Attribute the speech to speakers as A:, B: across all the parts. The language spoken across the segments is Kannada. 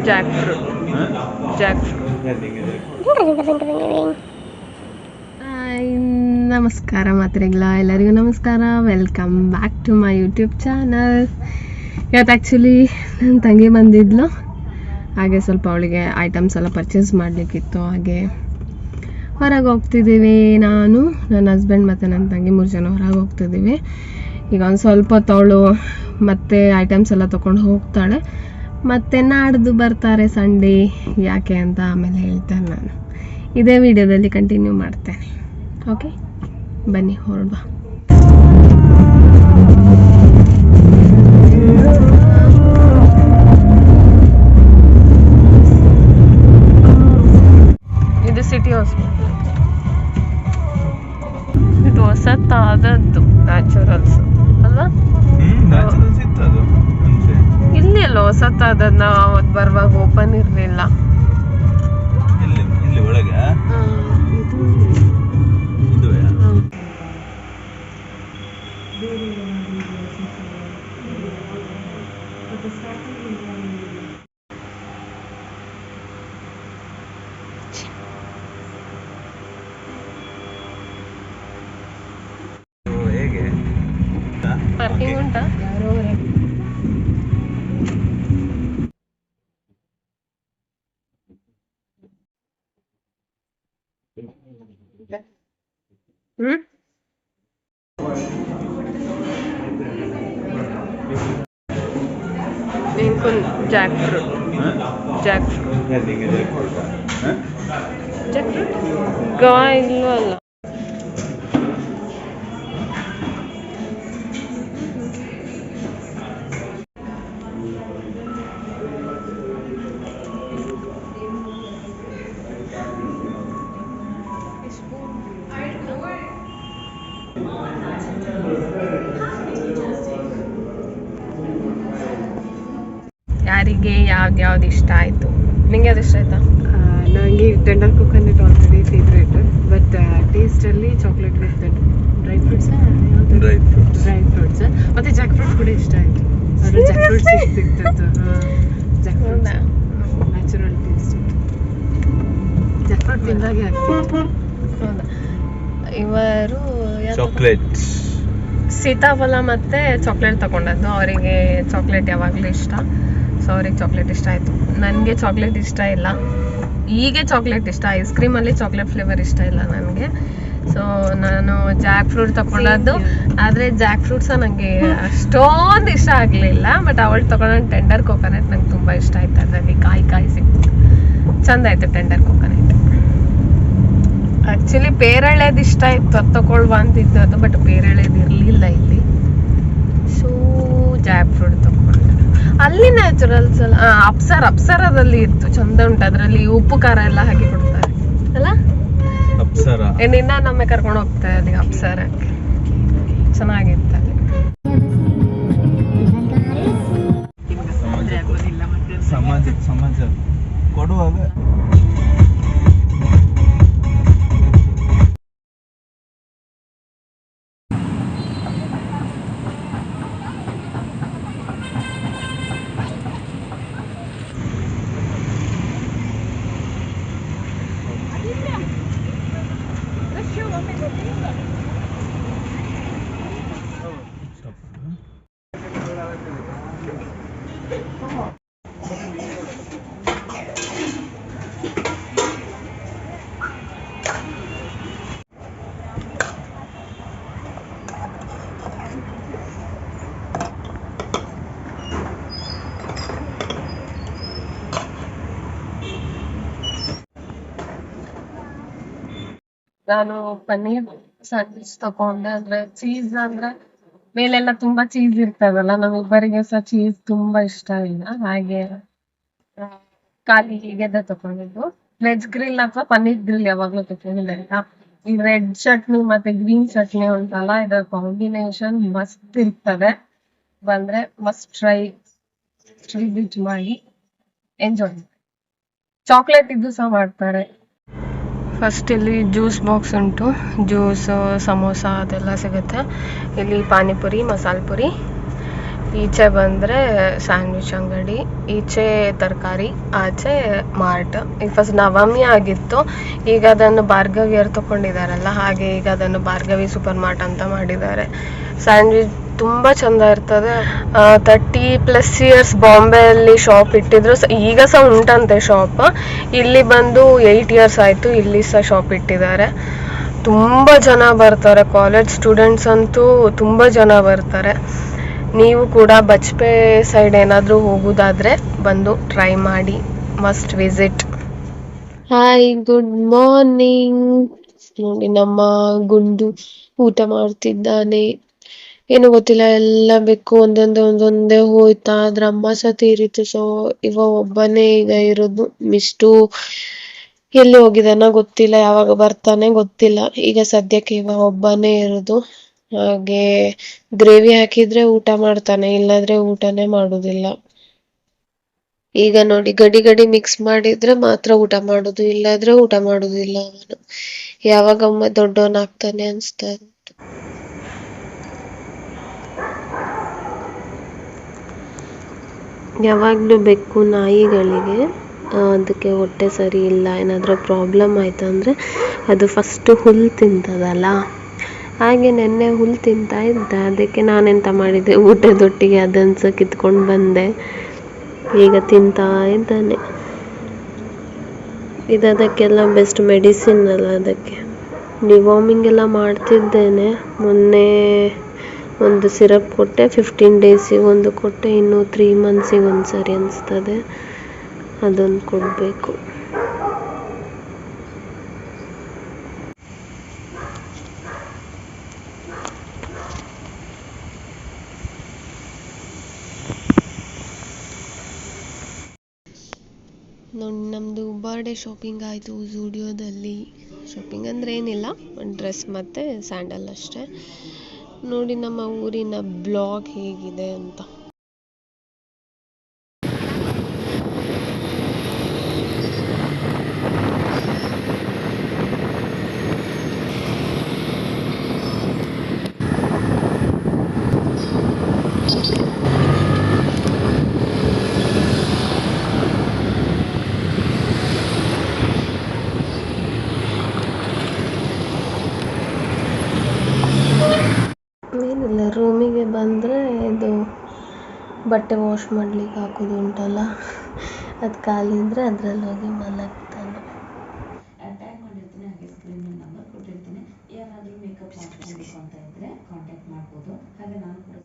A: Jack fruit. ನಮಸ್ಕಾರ ಮಾತ್ರೆಗಳ ಎಲ್ಲರಿಗೂ ನಮಸ್ಕಾರ. Welcome back to my YouTube channel. ಇವತ್ತು ಆ್ಯಕ್ಚುಲಿ ನನ್ನ ತಂಗಿ ಬಂದಿದ್ಲು, ಹಾಗೆ ಸ್ವಲ್ಪ ಅವಳಿಗೆ ಐಟಮ್ಸ್ ಎಲ್ಲ ಪರ್ಚೇಸ್ ಮಾಡಲಿಕ್ಕಿತ್ತು. ಹಾಗೆ ಹೊರಗೆ ಹೋಗ್ತಿದ್ದೀವಿ. ನಾನು, ನನ್ನ ಹಸ್ಬೆಂಡ್ ಮತ್ತು ನನ್ನ ತಂಗಿ 3 ಜನ ಹೊರಗೆ ಹೋಗ್ತಿದ್ದೀವಿ. ಈಗ ಒಂದು ಸ್ವಲ್ಪ ಹೊತ್ತು ಮತ್ತೆ ಐಟಮ್ಸ್ ಎಲ್ಲ ತೊಗೊಂಡು ಹೋಗ್ತಾಳೆ. ಮತ್ತು ನಾಡ್ದು ಬರ್ತಾರೆ ಸಂಡೇ. ಯಾಕೆ ಅಂತ ಆಮೇಲೆ ಹೇಳ್ತೇನೆ. ನಾನು ಇದೇ ವಿಡಿಯೋದಲ್ಲಿ ಕಂಟಿನ್ಯೂ ಮಾಡ್ತೇನೆ. ಓಕೆ, ಬನ್ನಿ ಹೊರಡುವ. ಇದು ಸಿಟಿ ಹಾಸ್ಪಿಟಲ್. ಇದು ಹೊಸತಾದದ್ದು ನ್ಯಾಚುರಲ್ಸ್ ಅಲ್ವಾ? ಇಲ್ಲಿ ಅಲ್ಲ ಹೊಸತಾದದ್ದು. ನಾವು ಅವತ್ತು ಬರುವಾಗ ಓಪನ್ ಇರಲಿಲ್ಲ. ಪಾರ್ಕಿಂಗ್ ಉಂಟಾ? Jack fruit. ಜಾಕ್ ಫ್ರೂಟ್ ಗವಾ ಇಲ್ಲೂ ಅಲ್ಲ. ಯಾರಿಗೆ ಯಾವ್ದು ಇಷ್ಟ ಆಯಿತು? ನಿಂಗೆ ಯಾವ್ದು ಇಷ್ಟ ಆಯ್ತಾ?
B: ನನಗೆ tender coconut already favourite, but ಟೇಸ್ಟಲ್ಲಿ ಚಾಕ್ಲೇಟ್ ವಿತ್ ಡ್ರೈ ಫ್ರೂಟ್ಸ್ ಮತ್ತು ಜಾಕ್ ಫ್ರೂಟ್ ಕೂಡ ಇಷ್ಟ ಆಯಿತು. ಅದು ಜಾಕ್ ಫ್ರೂಟ್ ಸಿಗ್ತಿತ್ತು. Jackfruit natural taste. Jackfruit ತಿಂದಾಗೆ ಆಗ್ತಿತ್ತು.
A: ಹೌದಾ? ಇವರು
C: ಚಾಕ್ಲೇಟ್
A: ಸೀತಾಫಲ ಮತ್ತು ಚಾಕ್ಲೇಟ್ ತಗೊಂಡದ್ದು. ಅವರಿಗೆ ಚಾಕ್ಲೇಟ್ ಯಾವಾಗಲೂ ಇಷ್ಟ, ಸೊ ಅವ್ರಿಗೆ ಚಾಕ್ಲೇಟ್ ಇಷ್ಟ ಆಯಿತು. ನನಗೆ ಚಾಕ್ಲೇಟ್ ಇಷ್ಟ ಇಲ್ಲ. ಹೀಗೆ ಚಾಕ್ಲೇಟ್ ಇಷ್ಟ, ಐಸ್ ಕ್ರೀಮಲ್ಲಿ ಚಾಕ್ಲೇಟ್ ಫ್ಲೇವರ್ ಇಷ್ಟ ಇಲ್ಲ ನನಗೆ. ಸೊ ನಾನು ಜಾಕ್ ಫ್ರೂಟ್ ತಗೊಂಡದ್ದು. ಆದರೆ ಜಾಕ್ ಫ್ರೂಟ್ ಸಹ ನನಗೆ ಅಷ್ಟೊಂದು ಇಷ್ಟ ಆಗಲಿಲ್ಲ. ಬಟ್ ಅವಳು ತಗೊಂಡು ಟೆಂಡರ್ ಕೋಕೋನಟ್ ನಂಗೆ ತುಂಬ ಇಷ್ಟ ಆಯ್ತು. ಅದರಲ್ಲಿ ಕಾಯಿ ಸಿಕ್ತು, ಚೆಂದ ಆಯಿತು ಟೆಂಡರ್ ಕೋಕೋನಟ್. ಆ್ಯಕ್ಚುಲಿ ಪೇರಳೆದು ಇಷ್ಟ ಇತ್ತು, ಅದು ತಗೊಳ್ವಾ ಅಂತಿದ್ದು ಅದು, ಬಟ್ ಪೇರಳೆದು ಇರಲಿಲ್ಲ ಇಲ್ಲಿ. ಸೊ ಜಾಕ್ ಫ್ರೂಟ್ ತಗೊಂಡೆ. ಅಲ್ಲಿ ನ್ಯಾಚುರಲ್ಸ್ ಅಲ್ಲ, ಅಪ್ಸರದಲ್ಲಿ ಇತ್ತು, ಚಂದ ಉಂಟು. ಅದರಲ್ಲಿ ಉಪ್ಪು ಖಾರ ಎಲ್ಲ ಹಾಕಿ ಕೊಡ್ತಾರೆ ಅಲ್ಲ?
C: ಅಪ್ಸರ
A: ನಿನ್ನ ನಮ್ಮೆ ಕರ್ಕೊಂಡು ಹೋಗ್ತಾರೆ ಅಲ್ಲಿಗೆ ಅಪ್ಸರಕ್ಕೆ. ಚೆನ್ನಾಗಿತ್ತು ಅಲ್ಲಿ.
C: ಸಮಾಜ ಕೊಡುವಾಗ
A: ನಾನು ಪನ್ನೀರ್ ಸ್ಯಾಂಡ್ವಿಚ್ ತಗೊಂಡೆ. ಅಂದ್ರೆ ಚೀಸ್, ಅಂದ್ರೆ ಮೇಲೆಲ್ಲ ತುಂಬಾ ಚೀಸ್ ಇರ್ತದಲ್ಲ, ನಮ್ಮಿಬ್ಬರಿಗೆ ಸಹ ಚೀಸ್ ತುಂಬಾ ಇಷ್ಟ ಇಲ್ಲ. ಹಾಗೆ ಖಾಲಿ ಹೀಗೆದ ತಗೊಂಡಿದ್ದು. ವೆಜ್ ಗ್ರಿಲ್ ಅಥವಾ ಪನ್ನೀರ್ ಗ್ರಿಲ್ ಯಾವಾಗ್ಲೂ ತಗೊಂಡಿಲ್ಲ ಆಯ್ತಾ. ಈ ರೆಡ್ ಚಟ್ನಿ ಮತ್ತೆ ಗ್ರೀನ್ ಚಟ್ನಿ ಉಂಟಲ್ಲ, ಇದರ ಕಾಂಬಿನೇಷನ್ ಮಸ್ತ್ ಇರ್ತದೆ. ಬಂದ್ರೆ ಮಸ್ಟ್ ಟ್ರೈ ವಿಸಿಟ್ ಮಾಡಿ ಎಂಜಾಯ್. ಚಾಕ್ಲೇಟ್ ಇದ್ದು ಸಹ ಮಾಡ್ತಾರೆ. ಫಸ್ಟ್ ಇಲ್ಲಿ ಜ್ಯೂಸ್ ಬಾಕ್ಸ್ ಉಂಟು, ಜ್ಯೂಸ್, ಸಮೋಸ ಅದೆಲ್ಲ ಸಿಗುತ್ತೆ. ಇಲ್ಲಿ ಪಾನಿಪುರಿ, ಮಸಾಲೆ ಪುರಿ, ಈಚೆ ಬಂದರೆ ಸ್ಯಾಂಡ್ವಿಚ್ ಅಂಗಡಿ, ಈಚೆ ತರಕಾರಿ, ಆಚೆ ಮಾರ್ಟ್. ಈಗ ಫಸ್ಟ್ ನವಮಿ ಆಗಿತ್ತು, ಈಗ ಅದನ್ನು ಭಾರ್ಗವಿಯರು ತಗೊಂಡಿದ್ದಾರಲ್ಲ, ಹಾಗೆ ಈಗ ಅದನ್ನು ಭಾರ್ಗವಿ ಸೂಪರ್ ಮಾರ್ಟ್ ಅಂತ ಮಾಡಿದ್ದಾರೆ. ಸ್ಯಾಂಡ್ವಿಚ್ ತುಂಬ ಚಂದ ಇರ್ತದೆ. 30+ ಇಯರ್ಸ್ ಬಾಂಬೆಯಲ್ಲಿ ಶಾಪ್ ಇಟ್ಟಿದ್ರು, ಈಗ ಸಹ ಉಂಟಂತೆ ಶಾಪ್. ಇಲ್ಲಿ ಬಂದು 8 ಇಯರ್ಸ್ ಆಯಿತು, ಇಲ್ಲಿ ಸಹ ಶಾಪ್ ಇಟ್ಟಿದ್ದಾರೆ. ತುಂಬ ಜನ ಬರ್ತಾರೆ, ಕಾಲೇಜ್ ಸ್ಟೂಡೆಂಟ್ಸ್ ಅಂತೂ ತುಂಬ ಜನ ಬರ್ತಾರೆ. ನೀವು ಕೂಡ ಬಜ್ಪೆ ಸೈಡ್ ಏನಾದರೂ ಹೋಗೋದಾದರೆ ಬಂದು ಟ್ರೈ ಮಾಡಿ, must visit. Hi, good morning. ನೋಡಿ ನಮ್ಮ ಗುಂಡು ಊಟ ಮಾಡ್ತಿದ್ದಾನೆ. ಏನು ಗೊತ್ತಿಲ್ಲ, ಎಲ್ಲ ಬೇಕು ಒಂದೊಂದೇ ಹೋಯ್ತಾ, ಅದ್ರ ಅಮ್ಮ ಸಹ ತೀರಿತು. ಸೊ ಇವ ಒಬ್ಬನೇ ಈಗ ಇರೋದು. ಮಿಸ್ಟು ಎಲ್ಲಿ ಹೋಗಿದಾನ ಗೊತ್ತಿಲ್ಲ, ಯಾವಾಗ ಬರ್ತಾನೆ ಗೊತ್ತಿಲ್ಲ. ಈಗ ಸದ್ಯಕ್ಕೆ ಇವ ಒಬ್ಬನೇ ಇರೋದು. ಹಾಗೆ ಗ್ರೇವಿ ಹಾಕಿದ್ರೆ ಊಟ ಮಾಡ್ತಾನೆ, ಇಲ್ಲಾದ್ರೆ ಊಟನೇ ಮಾಡುದಿಲ್ಲ. ಈಗ ನೋಡಿ, ಗಡಿ ಮಿಕ್ಸ್ ಮಾಡಿದ್ರೆ ಮಾತ್ರ ಊಟ ಮಾಡುದು, ಇಲ್ಲಾದ್ರೆ ಊಟ ಮಾಡುದಿಲ್ಲ ಅವನು. ಯಾವಾಗಮ್ಮ ದೊಡ್ಡವನಾಗ್ತಾನೆ ಅನ್ಸ್ತಾ ಉಂಟು. ಯಾವಾಗಲೂ ಬೇಕು ನಾಯಿಗಳಿಗೆ, ಅದಕ್ಕೆ ಹೊಟ್ಟೆ ಸರಿ ಇಲ್ಲ, ಏನಾದರೂ ಪ್ರಾಬ್ಲಮ್ ಆಯ್ತಂದ್ರೆ ಅದು ಫಸ್ಟು ಹುಲ್ಲು ತಿಂತದಲ್ಲ. ಹಾಗೆ ನೆನ್ನೆ ಹುಲ್ಲು ತಿಂತಾ ಇದ್ದ, ಅದಕ್ಕೆ ನಾನೆಂತ ಮಾಡಿದೆ, ಊಟದೊಟ್ಟಿಗೆ ಅದನ್ನು ಸಹ ಕಿತ್ಕೊಂಡು ಬಂದೆ. ಈಗ ತಿಂತಾ ಇದ್ದಾನೆ. ಇದಕ್ಕೆಲ್ಲ ಬೆಸ್ಟ್ ಮೆಡಿಸಿನ್ ಅಲ್ಲ, ಅದಕ್ಕೆ ಡಿವಾರ್ಮಿಂಗ್ ಎಲ್ಲ ಮಾಡ್ತಿದ್ದೇನೆ. ಮೊನ್ನೆ ಒಂದು ಸಿರಪ್ ಕೊಟ್ಟೆ, 15 ಡೇಸಿಗೆ ಒಂದು ಕೊಟ್ಟೆ, ಇನ್ನು 3 ಮಂತ್ಸಿಗೆ ಒಂದು ಸರಿ ಅನಿಸ್ತದೆ, ಅದನ್ನು ಕೊಡಬೇಕು. ನೋಡಿ, ನಮ್ಮದು ಬರ್ಡೇ ಶಾಪಿಂಗ್ ಆಯಿತು ಝೂಡಿಯೋದಲ್ಲಿ. ಶಾಪಿಂಗ್ ಅಂದರೆ ಏನಿಲ್ಲ, ಒಂದು ಡ್ರೆಸ್ ಮತ್ತು ಸ್ಯಾಂಡಲ್ ಅಷ್ಟೇ. ನೋಡಿ ನಮ್ಮ ಊರಿನ ಬ್ಲಾಗ್ ಹೇಗಿದೆ ಅಂತ. ಏನಿಲ್ಲ, ರೂಮಿಗೆ ಬಂದರೆ ಇದು ಬಟ್ಟೆ ವಾಶ್ ಮಾಡ್ಲಿಕ್ಕೆ ಹಾಕೋದು ಉಂಟಲ್ಲ, ಅದು ಖಾಲಿ ಇದ್ದರೆ ಅದರಲ್ಲಿ ಹೋಗಿ ಮಲಗ್ತಾನೆ.
D: ಟ್ಯಾಗ್ ಮಾಡಿರ್ತೀನಿ, ಹಾಗೆ ಸ್ಕ್ರೀನಲ್ಲಿ ನಂಬರ್ ಕೊಟ್ಟಿರ್ತೀನಿ. ಯಾರಾದರೂ ಮೇಕಪ್ ಮಾಡಿಸ್ಕೊಬೇಕು ಅಂತ ಇದ್ದರೆ ಕಾಂಟ್ಯಾಕ್ಟ್ ಮಾಡ್ಬೋದು. ಹಾಗೆ ನಾನು ಕೂಡ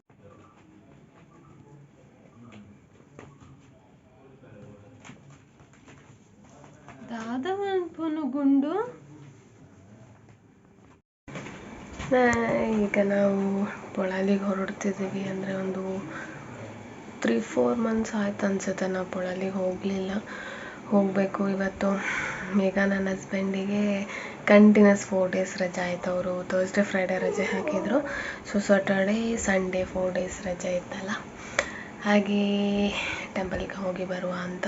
A: ದಾದವನ್ಪನು ಗುಂಡು. ಈಗ ನಾವು ಪೊಳಲಿಗೆ ಹೊರಡ್ತಿದ್ದೀವಿ. ಅಂದರೆ ಒಂದು 3-4 ಮಂತ್ಸ್ ಆಯ್ತು ಅನ್ಸುತ್ತೆ ನಾವು ಪೊಳಲಿಗೆ ಹೋಗಲಿಲ್ಲ. ಹೋಗಬೇಕು ಇವತ್ತು. ಈಗ ನನ್ನ ಹಸ್ಬೆಂಡಿಗೆ ಕಂಟಿನ್ಯೂಸ್ 4 ಡೇಸ್ ರಜೆ ಆಯಿತು. ಅವರು ಥರ್ಸ್ಡೇ ಫ್ರೈಡೇ ರಜೆ ಹಾಕಿದರು. ಸೊ ಸ್ಯಾಟರ್ಡೇ ಸಂಡೇ 4 ಡೇಸ್ ರಜೆ ಇತ್ತಲ್ಲ, ಹಾಗೆ ಟೆಂಪಲಿಗೆ ಹೋಗಿ ಬರುವ ಅಂತ.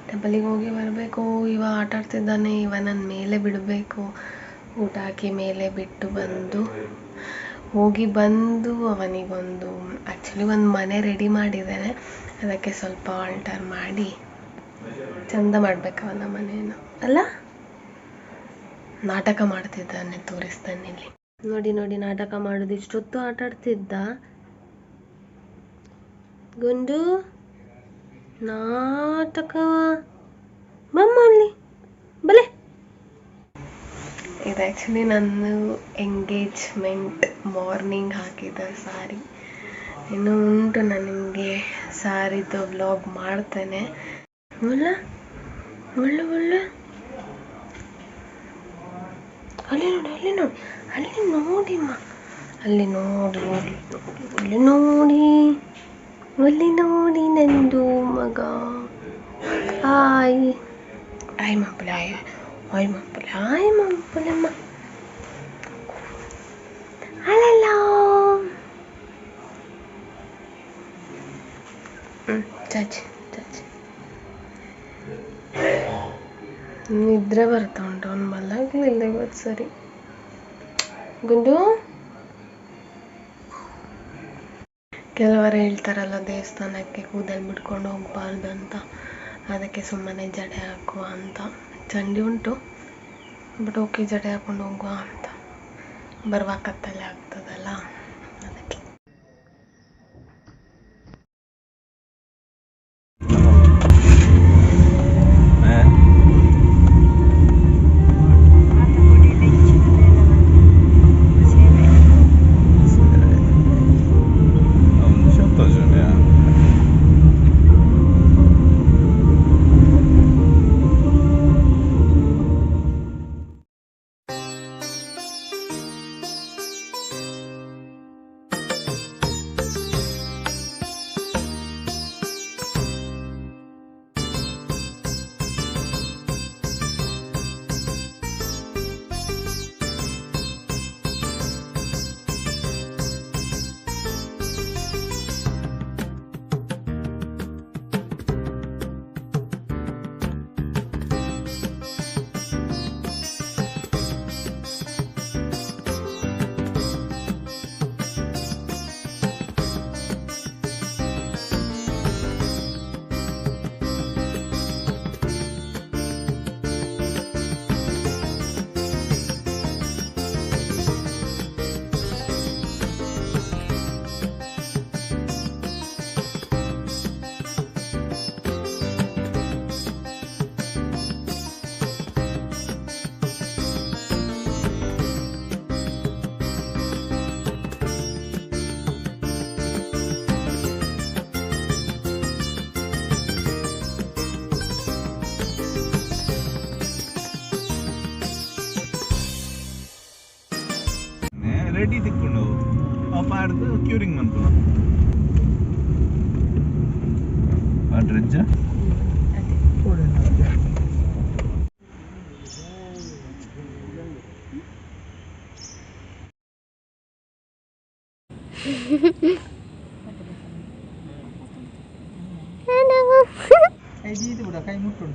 A: ಟೆಂಪಲಿಗೆ ಹೋಗಿ ಬರಬೇಕು. ಇವ ಆಟ ಆಡ್ತಿದ್ದಾನೆ, ಇವ ನನ್ನ ಮೇಲೆ ಬಿಡಬೇಕು. ಊಟ ಹಾಕಿ ಮೇಲೆ ಬಿಟ್ಟು ಹೋಗಿ ಬಂದು ಅವನಿಗೊಂದು ಆ್ಯಕ್ಚುಲಿ ಒಂದು ಮನೆ ರೆಡಿ ಮಾಡಿದ್ದೇನೆ. ಅದಕ್ಕೆ ಸ್ವಲ್ಪ ಆಲ್ಟರ್ ಮಾಡಿ ಚಂದ ಮಾಡಬೇಕು ಅವನ ಮನೆಯನ್ನು ಅಲ್ಲ. ನಾಟಕ ಮಾಡ್ತಿದ್ದಾನೆ, ತೋರಿಸ್ತಾನೆ ಇಲ್ಲಿ. ನೋಡಿ ನಾಟಕ ಮಾಡೋದು. ಇಷ್ಟೊತ್ತು ಆಟ ಆಡ್ತಿದ್ದ ಗುಂಡು. ನಾಟಕವ ಮಮ್ಮಲ್ಲಿ ಬಲೆ. ಇದು ಆ್ಯಕ್ಚುಲಿ ನನ್ನ ಎಂಗೇಜ್ಮೆಂಟ್ ಮಾರ್ನಿಂಗ್ ಹಾಕಿದ ಸಾರಿ. ಇನ್ನು ಉಂಟು, ನನಗೆ ಸಾರಿದು ವ್ಲಾಗ್ ಮಾಡ್ತೇನೆ. ಒಳ್ಳೆ ಅಲ್ಲಿ ನೋಡಿಮ್ಮ, ಅಲ್ಲಿ ನೋಡಿ ನಂದು ಮಗ. ಆಯ್ ಮಂಪುಲಮ್ಮ ಅಲ್ಲಲ್ಲ. ಚಾಚಿ ನಿದ್ರೆ ಬರ್ತಾ ಉಂಟು. ಅವ್ನು ಮಲಗಲಿಲ್ಲ ಇವತ್ತು ಸರಿ. ಗುಂಡು ಕೆಲವರು ಹೇಳ್ತಾರಲ್ಲ ದೇವಸ್ಥಾನಕ್ಕೆ ಕೂದಲು ಬಿಟ್ಕೊಂಡು ಹೋಗ್ಬಾರ್ದು ಅಂತ, ಅದಕ್ಕೆ ಸುಮ್ಮನೆ ಜಡೆ ಹಾಕುವ ಅಂತ. ಚಂಡಿ ಉಂಟು, ಬಟ್ ಓಕೆ ಜಡೆ ಹಾಕೊಂಡು ಹೋಗುವ ಅಂತ. ಬರುವ ಕತ್ತಲೆ ಆಗ್ತದಲ್ಲ ಅದಕ್ಕೆ.
C: ರೆಡಿ ತಿಕ್ಕೊಂಡು ಪಾಡ್ದು ಕ್ಯೂರಿಂಗ್ ಮನ್ಪುನ ಡ್ರೆಜ್ಜ
B: ಕೈ ಮುಟ್ಟು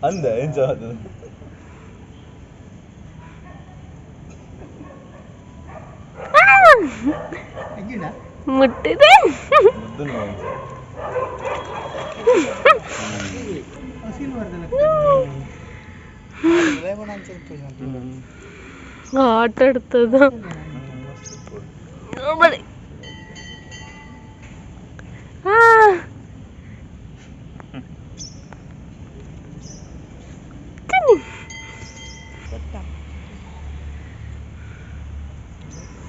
C: ಅಂದ ಏನ್ ಅದು
A: ಮುಟ್ಟಿದೆ ಆಟ ಆಡ್ತದ ಬರೀ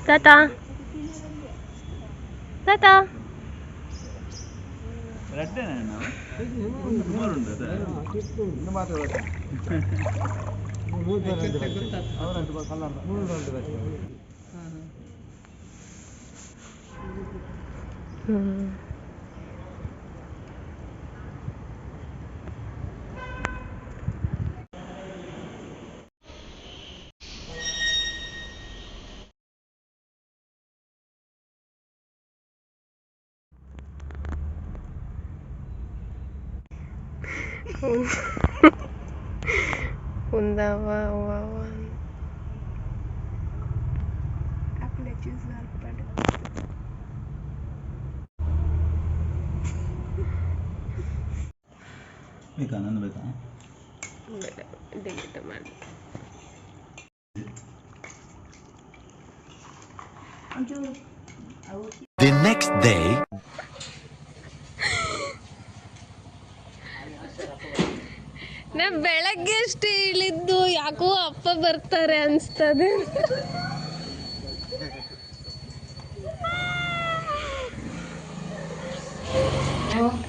A: ತಾತಾ ತಾತಾ undawa wawan aku udah choose pada
C: ಬೇಕಾ ನಾನು ಬೇಕಾ
A: ಡಿಲೀಟ್ ಮಾಡಿ
E: The next day.
A: ನಾ ಬೆಳಗ್ಗೆ ಅಷ್ಟೇ ಇಳಿದ್ದು ಯಾಕೋ ಅಪ್ಪ ಬರ್ತಾರೆ ಅನ್ಸ್ತದೆ.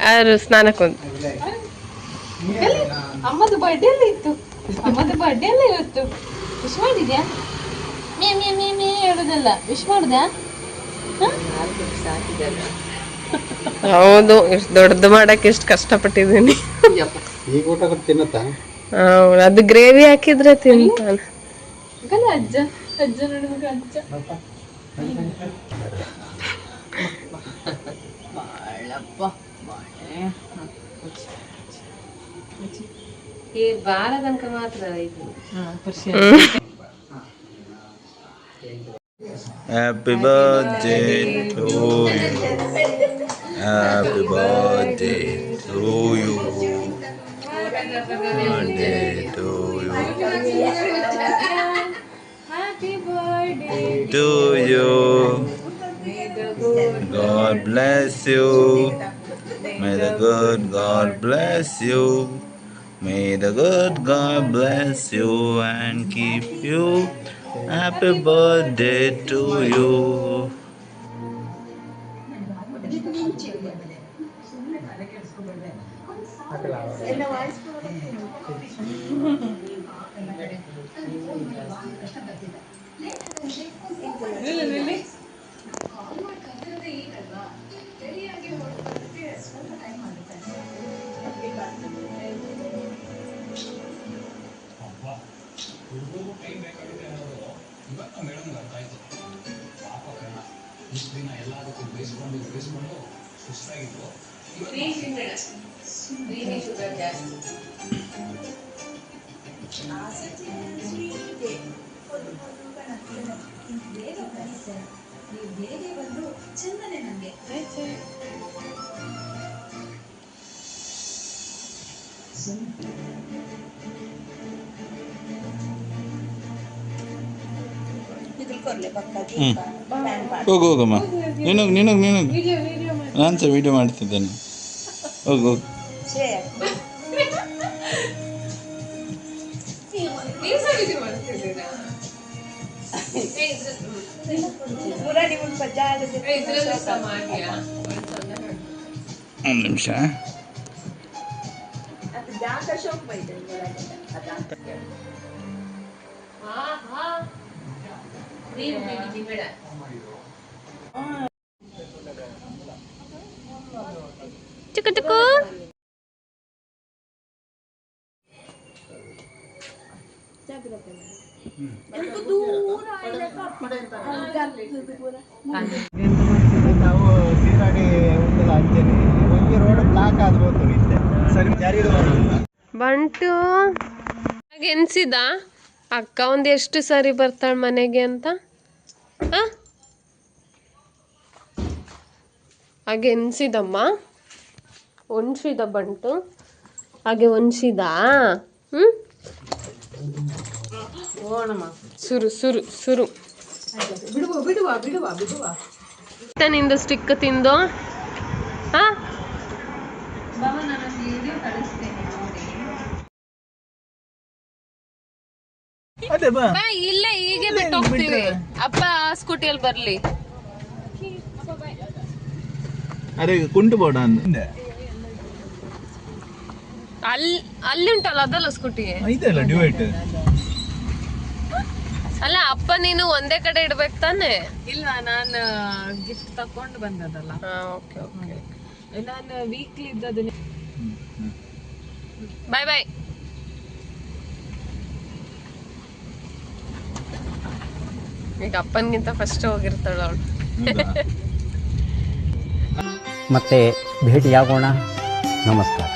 A: ಯಾರು ಸ್ನಾನಕ್ಕೆ ಒಂದು
B: ಅಮ್ಮದು ಬರ್ಡೇ ಎಲ್ಲ ಇತ್ತು. ಅಮ್ಮದು ಬರ್ಡೇ ಎಲ್ಲ ಇವತ್ತು. ವಿಶ್ ಮಾಡಿದ್ಯಾ? ಮೇ ಮೇ ಮೇ ಮೇ ಹೇಳೋದಲ್ಲ, ವಿಶ್ ಮಾಡ್ದಾ?
A: ಹೌದು, ಎಷ್ಟು ದೊಡ್ಡದು ಮಾಡಕ್ಕೆ ಎಷ್ಟು ಕಷ್ಟಪಟ್ಟಿದ್ದೀನಿ.
F: ಈಗ ಊಟ ತಿನ್ನತ್ತಾ?
A: ಅದು ಗ್ರೇವಿ ಹಾಕಿದ್ರೆ ತಿಂತಾನೆ.
B: ಅಜ್ಜ ಅಜ್ಜ ನೋಡಿದ್ರೆ ಅಜ್ಜ ಬಾಳಪ್ಪ ಬಾಳೆ
A: ಈ ಬಾಲ ತನಕ ಮಾತ್ರ ಇದು.
C: Happy birthday to you. Happy birthday to you. Birthday to you.
A: Happy birthday
C: To you. God bless you. May the good God bless you. May the good God bless you and keep you. Happy birthday to you. ಹೋಗು ಹೋಗಮ್ಮ, ನೀನು ನಾನು ಸಹ ವಿಡಿಯೋ ಮಾಡ್ತಿದ್ದೇನೆ. ಹೋಗು ಒಂದು ನಿಮಿಷ.
A: ಚಿಕ್ಕ ಚಿಕ್ಕ
F: ನಾವು ಸೀರಾಡಿ ಉಂಟಲ್ಲ ಅಂಚೆನೆ ಒಂಜಿ ರೋಡ್ ಬ್ಲಾಕ್ ಆದ್ಬೋದು ಇತ್ತೆ ಸರಿ ಜಾರಿಡು
A: ಬಂಟು ಎನ್ಸಿದ ಅಕ್ಕ ಒಂದು ಎಷ್ಟು ಸರಿ ಬರ್ತಾಳೆ ಮನೆಗೆ ಅಂತ ಹಾಗೆ ಎನ್ಸಿದಮ್ಮ, ಒನ್ಸಿದ ಬಂಟು ಹಾಗೆ ಒನ್ಸಿದ. ಸುರು ಸುರು ಸುರು ನಿಂದು ಸ್ಟಿಕ್ ತಿಂದು ಇಲ್ಲೇ ಹೀಗೆ ಬಿಟ್ಟು ಹೋಗ್ತೀವಿ. ಅಪ್ಪ ಸ್ಕೂಟಿಯಲ್ಲಿ ಬರ್ಲಿ.
C: ಅರೆ ಕುಂಟು ಬೋಡ ಅಂದೆ
A: ಅಲ್ಲಿ ಉಂಟಲ್ಲ ಅದಲ್ಲ ಸ್ಕೂಟಿ
C: ಇದೆಲ್ಲ ಡಿವೈಟ್
A: ಅಲ್ಲ. ಅಪ್ಪ ನೀನು ಒಂದೇ ಕಡೆ ಇಡ್ಬೇಕು ತಾನೆ?
B: ಇಲ್ಲ, ನಾನು ಗಿಫ್ಟ್ ತಕೊಂಡು ಬಂದದಲ್ಲ.
A: Okay okay.
B: ನಾನು ವೀಕ್ಲಿ ಇದ್ದದ್ದು.
A: ಬಾಯ್ ಬಾಯ್. ಈಗ ಅಪ್ಪನಿಗಿಂತ ಫಸ್ಟ್ ಹೋಗಿರ್ತಾಳ ಅವಳು.
F: ಮತ್ತೆ ಭೇಟಿಯಾಗೋಣ. ನಮಸ್ಕಾರ.